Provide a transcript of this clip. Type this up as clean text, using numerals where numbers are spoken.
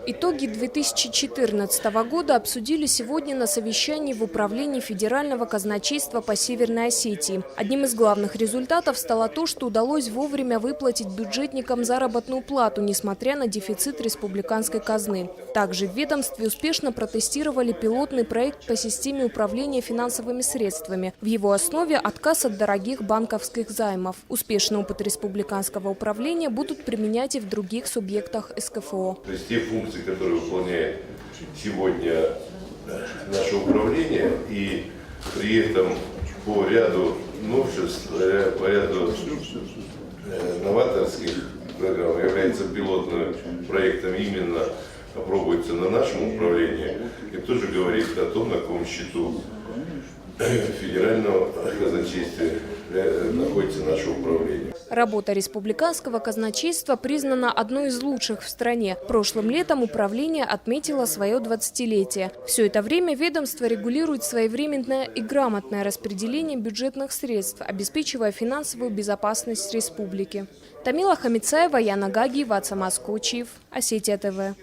Итоги 2014 года обсудили сегодня на совещании в Управлении Федерального казначейства по Северной Осетии. Одним из главных результатов стало то, что удалось вовремя выплатить бюджетникам заработную плату, несмотря на дефицит республиканской казны. Также в ведомстве успешно протестировали пилотный проект по системе управления финансовыми средствами. В его основе отказ от дорогих банковских займов. Успешный опыт республиканского управления будут применять и в других субъектах СКФО. То есть те функции, которые выполняет сегодня наше управление, и при этом по ряду новшеств, по ряду новаторских программ является пилотным проектом, именно опробуется на нашем управлении, и тоже говорит о том, на каком счету федерального казначейства находится наше управление. Работа республиканского казначейства признана одной из лучших в стране. Прошлым летом управление отметило свое 20-летие. Все это время ведомство регулирует своевременное и грамотное распределение бюджетных средств, обеспечивая финансовую безопасность республики. Тамила Хамицаева, Яна Гаги, Вацамас Кочиев, Осетия ТВ.